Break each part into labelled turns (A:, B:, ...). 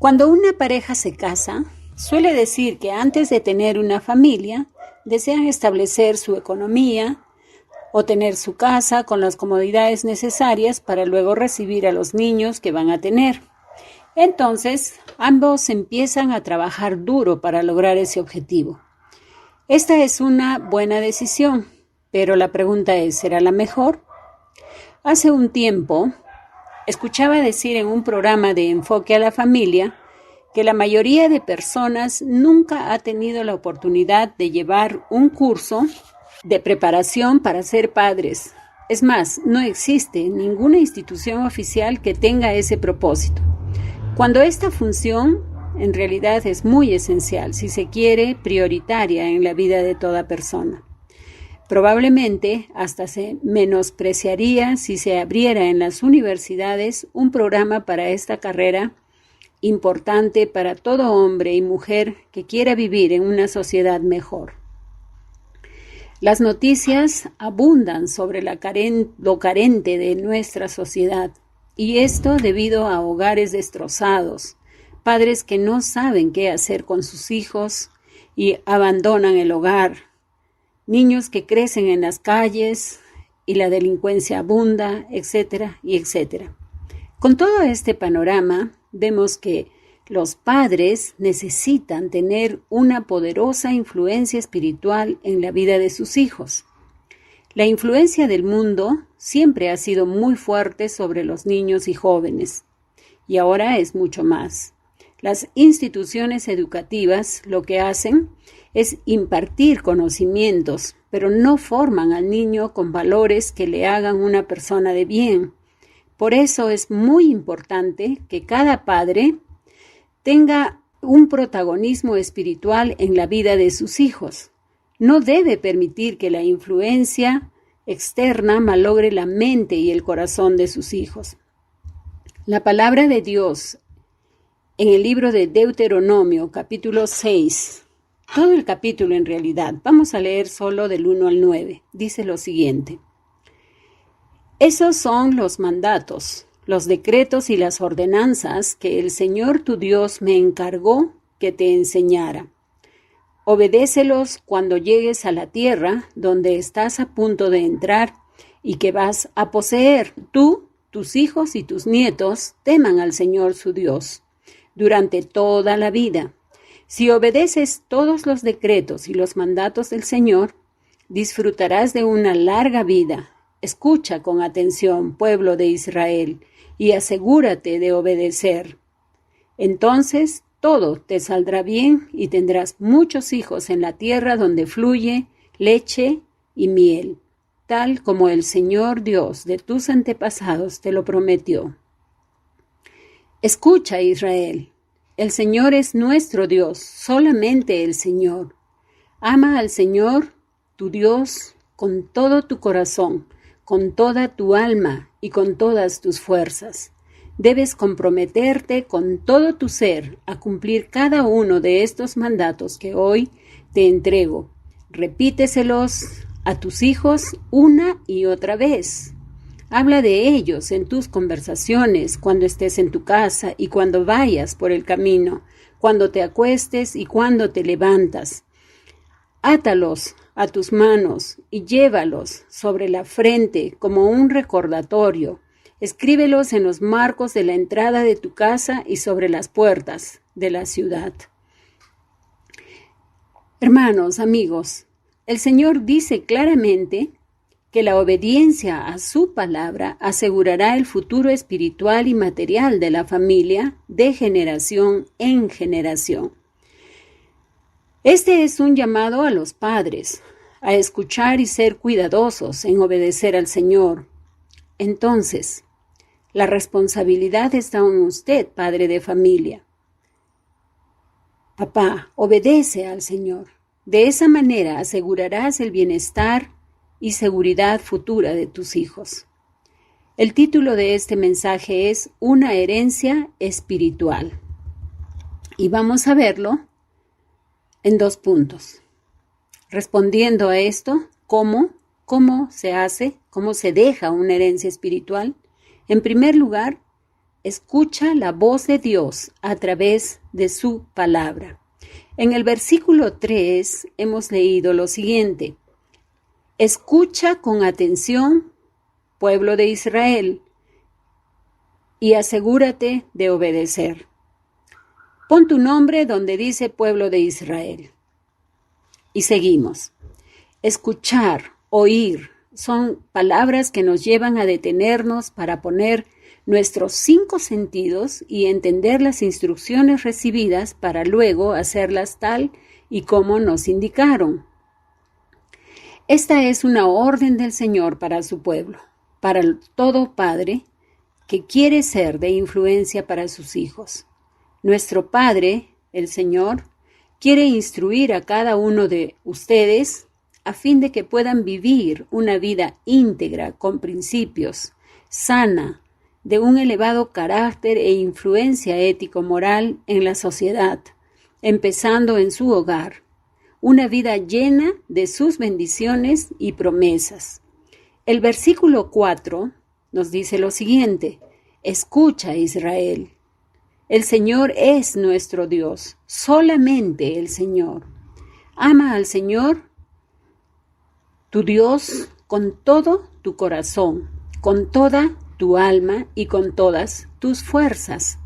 A: Cuando una pareja se casa, suele decir que antes de tener una familia, desean establecer su economía o tener su casa con las comodidades necesarias para luego recibir a los niños que van a tener. Entonces, ambos empiezan a trabajar duro para lograr ese objetivo. Esta es una buena decisión, pero la pregunta es, ¿será la mejor? Hace un tiempo, escuchaba decir en un programa de enfoque a la familia que la mayoría de personas nunca ha tenido la oportunidad de llevar un curso de preparación para ser padres. Es más, no existe ninguna institución oficial que tenga ese propósito. Cuando esta función en realidad es muy esencial, si se quiere, prioritaria en la vida de toda persona. Probablemente hasta se menospreciaría si se abriera en las universidades un programa para esta carrera importante para todo hombre y mujer que quiera vivir en una sociedad mejor. Las noticias abundan sobre lo carente de nuestra sociedad, y esto debido a hogares destrozados, padres que no saben qué hacer con sus hijos y abandonan el hogar, niños que crecen en las calles y la delincuencia abunda, etcétera y etcétera. Con todo este panorama, vemos que los padres necesitan tener una poderosa influencia espiritual en la vida de sus hijos. La influencia del mundo siempre ha sido muy fuerte sobre los niños y jóvenes, y ahora es mucho más. Las instituciones educativas lo que hacen es impartir conocimientos, pero no forman al niño con valores que le hagan una persona de bien. Por eso es muy importante que cada padre tenga un protagonismo espiritual en la vida de sus hijos. No debe permitir que la influencia externa malogre la mente y el corazón de sus hijos. La palabra de Dios en el libro de Deuteronomio, capítulo 6, todo el capítulo en realidad, vamos a leer solo del 1 al 9, dice lo siguiente. Esos son los mandatos, los decretos y las ordenanzas que el Señor tu Dios me encargó que te enseñara. Obedécelos cuando llegues a la tierra donde estás a punto de entrar y que vas a poseer. Tú, tus hijos y tus nietos teman al Señor su Dios durante toda la vida. Si obedeces todos los decretos y los mandatos del Señor, disfrutarás de una larga vida. Escucha con atención, pueblo de Israel, y asegúrate de obedecer. Entonces todo te saldrá bien y tendrás muchos hijos en la tierra donde fluye leche y miel, tal como el Señor Dios de tus antepasados te lo prometió. Escucha, Israel, el Señor es nuestro Dios, solamente el Señor. Ama al Señor, tu Dios, con todo tu corazón, con toda tu alma y con todas tus fuerzas. Debes comprometerte con todo tu ser a cumplir cada uno de estos mandatos que hoy te entrego. Repíteselos a tus hijos una y otra vez. Habla de ellos en tus conversaciones, cuando estés en tu casa y cuando vayas por el camino, cuando te acuestes y cuando te levantas. Átalos a tus manos y llévalos sobre la frente como un recordatorio. Escríbelos en los marcos de la entrada de tu casa y sobre las puertas de la ciudad. Hermanos, amigos, el Señor dice claramente que la obediencia a su palabra asegurará el futuro espiritual y material de la familia de generación en generación. Este es un llamado a los padres, a escuchar y ser cuidadosos en obedecer al Señor. Entonces, la responsabilidad está en usted, padre de familia. Papá, obedece al Señor. De esa manera asegurarás el bienestar y seguridad futura de tus hijos. El título de este mensaje es Una herencia espiritual. Y vamos a verlo en 2 puntos. Respondiendo a esto, ¿cómo se hace? ¿Cómo se deja una herencia espiritual? En primer lugar, escucha la voz de Dios a través de su palabra. En el versículo 3 hemos leído lo siguiente: escucha con atención, pueblo de Israel, y asegúrate de obedecer. Pon tu nombre donde dice pueblo de Israel. Y seguimos. Escuchar, oír, son palabras que nos llevan a detenernos para poner nuestros 5 sentidos y entender las instrucciones recibidas para luego hacerlas tal y como nos indicaron. Esta es una orden del Señor para su pueblo, para todo padre que quiere ser de influencia para sus hijos. Nuestro Padre, el Señor, quiere instruir a cada uno de ustedes a fin de que puedan vivir una vida íntegra, con principios, sana, de un elevado carácter e influencia ético-moral en la sociedad, empezando en su hogar, una vida llena de sus bendiciones y promesas. El versículo 4 nos dice lo siguiente: escucha, Israel. El Señor es nuestro Dios, solamente el Señor. Ama al Señor, tu Dios, con todo tu corazón, con toda tu alma y con todas tus fuerzas.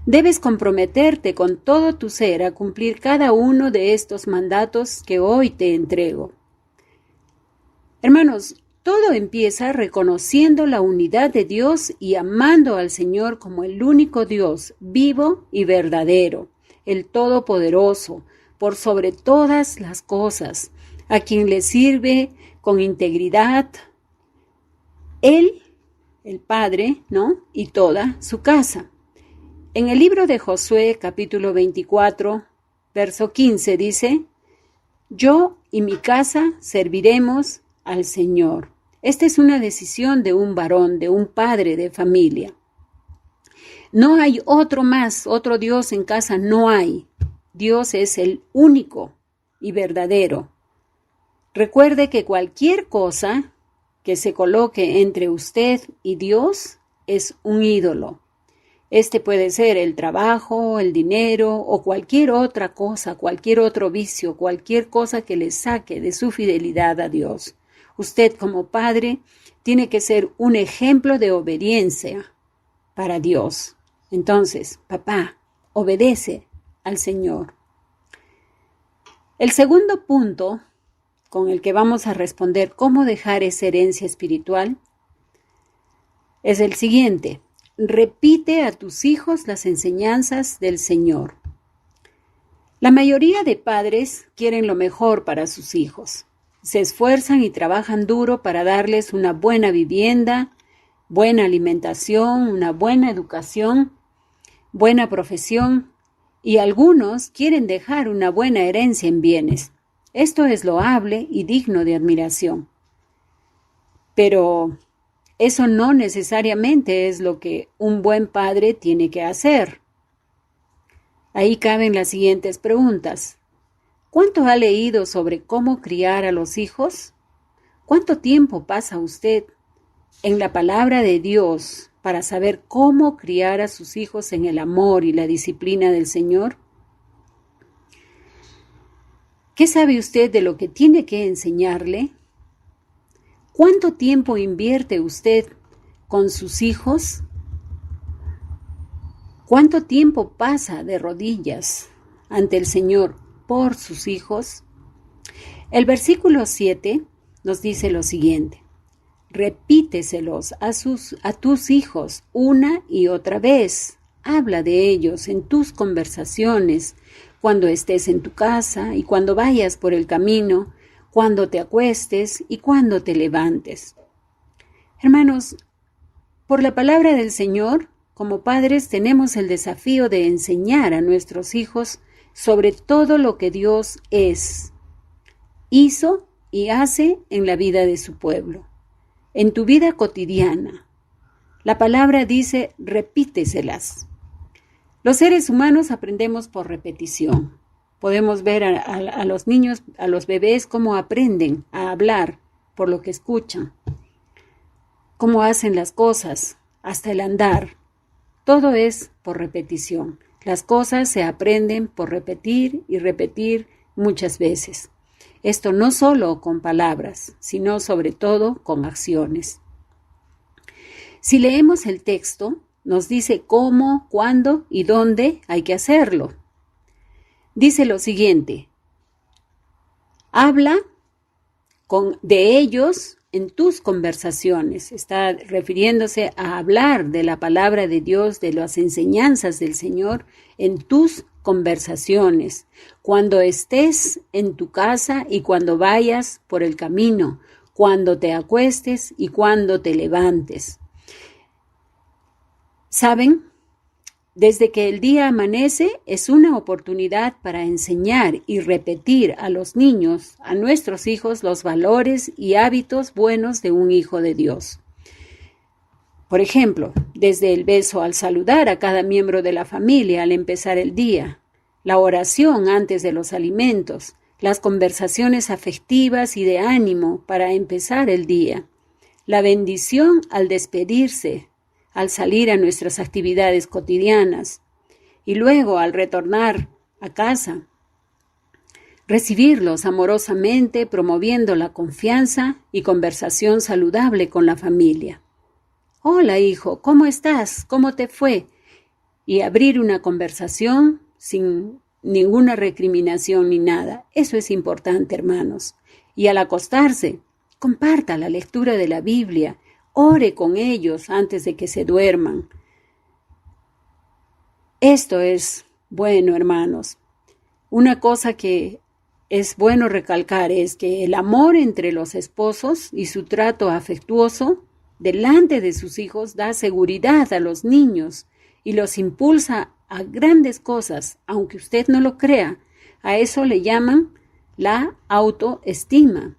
A: Debes comprometerte con todo tu ser a cumplir cada uno de estos mandatos que hoy te entrego. Hermanos, todo empieza reconociendo la unidad de Dios y amando al Señor como el único Dios vivo y verdadero, el Todopoderoso, por sobre todas las cosas, a quien le sirve con integridad, Él, el Padre, ¿no? Y toda su casa. En el libro de Josué, capítulo 24, verso 15, dice: yo y mi casa serviremos al Señor. Esta es una decisión de un varón, de un padre de familia. No hay otro más, otro Dios en casa, no hay. Dios es el único y verdadero. Recuerde que cualquier cosa que se coloque entre usted y Dios es un ídolo. Este puede ser el trabajo, el dinero o cualquier otra cosa, cualquier otro vicio, cualquier cosa que le saque de su fidelidad a Dios. Usted como padre tiene que ser un ejemplo de obediencia para Dios. Entonces, papá, obedece al Señor. El segundo punto con el que vamos a responder cómo dejar esa herencia espiritual es el siguiente: repite a tus hijos las enseñanzas del Señor. La mayoría de padres quieren lo mejor para sus hijos. Se esfuerzan y trabajan duro para darles una buena vivienda, buena alimentación, una buena educación, buena profesión, y algunos quieren dejar una buena herencia en bienes. Esto es loable y digno de admiración. Pero eso no necesariamente es lo que un buen padre tiene que hacer. Ahí caben las siguientes preguntas. ¿Cuánto ha leído sobre cómo criar a los hijos? ¿Cuánto tiempo pasa usted en la palabra de Dios para saber cómo criar a sus hijos en el amor y la disciplina del Señor? ¿Qué sabe usted de lo que tiene que enseñarle? ¿Cuánto tiempo invierte usted con sus hijos? ¿Cuánto tiempo pasa de rodillas ante el Señor por sus hijos? El versículo 7 nos dice lo siguiente: repíteselos a tus hijos una y otra vez. Habla de ellos en tus conversaciones, cuando estés en tu casa y cuando vayas por el camino, cuando te acuestes y cuando te levantes. Hermanos, por la palabra del Señor, como padres tenemos el desafío de enseñar a nuestros hijos sobre todo lo que Dios es, hizo y hace en la vida de su pueblo. En tu vida cotidiana, la palabra dice: repíteselas. Los seres humanos aprendemos por repetición. Podemos ver a los niños, a los bebés, cómo aprenden a hablar por lo que escuchan, cómo hacen las cosas, hasta el andar. Todo es por repetición. Las cosas se aprenden por repetir y repetir muchas veces. Esto no solo con palabras, sino sobre todo con acciones. Si leemos el texto, nos dice cómo, cuándo y dónde hay que hacerlo. Dice lo siguiente: habla de ellos en tus conversaciones. Está refiriéndose a hablar de la palabra de Dios, de las enseñanzas del Señor en tus conversaciones, cuando estés en tu casa y cuando vayas por el camino, cuando te acuestes y cuando te levantes. ¿Saben? Desde que el día amanece es una oportunidad para enseñar y repetir a los niños, a nuestros hijos, los valores y hábitos buenos de un hijo de Dios. Por ejemplo, desde el beso al saludar a cada miembro de la familia al empezar el día, la oración antes de los alimentos, las conversaciones afectivas y de ánimo para empezar el día, la bendición al despedirse, al salir a nuestras actividades cotidianas y luego al retornar a casa. Recibirlos amorosamente, promoviendo la confianza y conversación saludable con la familia. Hola, hijo, ¿cómo estás? ¿Cómo te fue? Y abrir una conversación sin ninguna recriminación ni nada. Eso es importante, hermanos. Y al acostarse, comparta la lectura de la Biblia. Ore con ellos antes de que se duerman. Esto es bueno, hermanos. Una cosa que es bueno recalcar es que el amor entre los esposos y su trato afectuoso delante de sus hijos da seguridad a los niños y los impulsa a grandes cosas, aunque usted no lo crea. A eso le llaman la autoestima.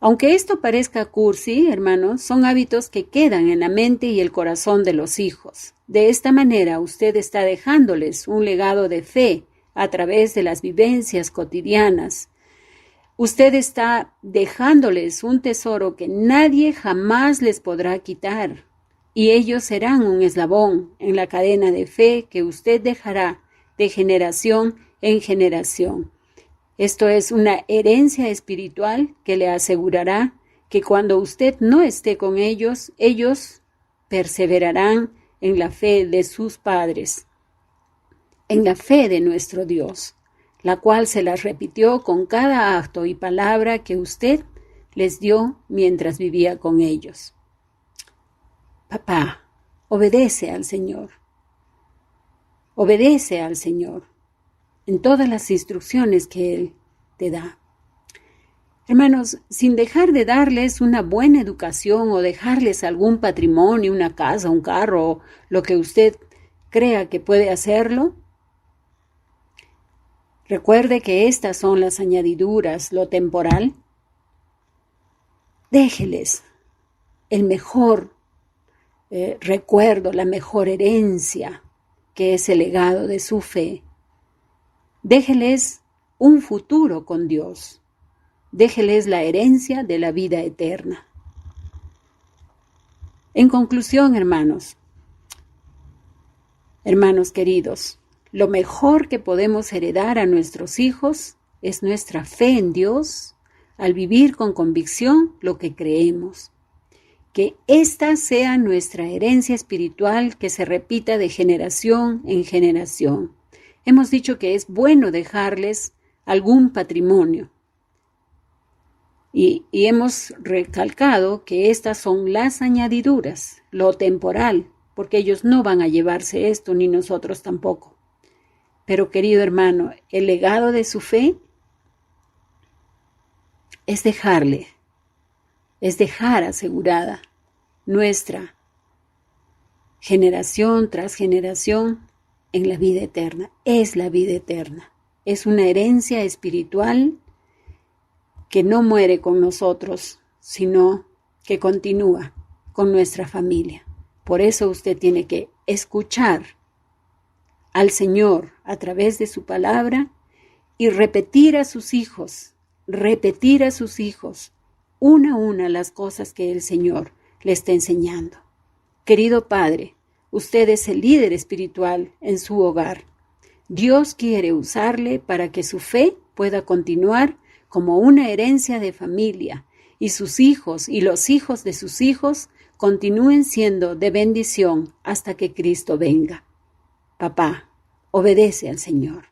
A: Aunque esto parezca cursi, hermanos, son hábitos que quedan en la mente y el corazón de los hijos. De esta manera, usted está dejándoles un legado de fe a través de las vivencias cotidianas. Usted está dejándoles un tesoro que nadie jamás les podrá quitar, y ellos serán un eslabón en la cadena de fe que usted dejará de generación en generación. Esto es una herencia espiritual que le asegurará que cuando usted no esté con ellos, ellos perseverarán en la fe de sus padres, en la fe de nuestro Dios, la cual se las repitió con cada acto y palabra que usted les dio mientras vivía con ellos. Papá, obedece al Señor. Obedece al Señor en todas las instrucciones que Él te da. Hermanos, sin dejar de darles una buena educación o dejarles algún patrimonio, una casa, un carro, lo que usted crea que puede hacerlo, recuerde que estas son las añadiduras, lo temporal. Déjeles el mejor recuerdo, la mejor herencia, que es el legado de su fe. Déjeles un futuro con Dios. Déjeles la herencia de la vida eterna. En conclusión, hermanos queridos, lo mejor que podemos heredar a nuestros hijos es nuestra fe en Dios al vivir con convicción lo que creemos. Que esta sea nuestra herencia espiritual que se repita de generación en generación. Hemos dicho que es bueno dejarles algún patrimonio. Y hemos recalcado que estas son las añadiduras, lo temporal, porque ellos no van a llevarse esto, ni nosotros tampoco. Pero, querido hermano, el legado de su fe es dejar asegurada nuestra generación tras generación en la vida eterna. Es la vida eterna. Es una herencia espiritual que no muere con nosotros, sino que continúa con nuestra familia. Por eso usted tiene que escuchar al Señor a través de su palabra y repetir a sus hijos una a una las cosas que el Señor le está enseñando. Querido Padre, Usted es el líder espiritual en su hogar. Dios quiere usarle para que su fe pueda continuar como una herencia de familia y sus hijos y los hijos de sus hijos continúen siendo de bendición hasta que Cristo venga. Papá, obedece al Señor.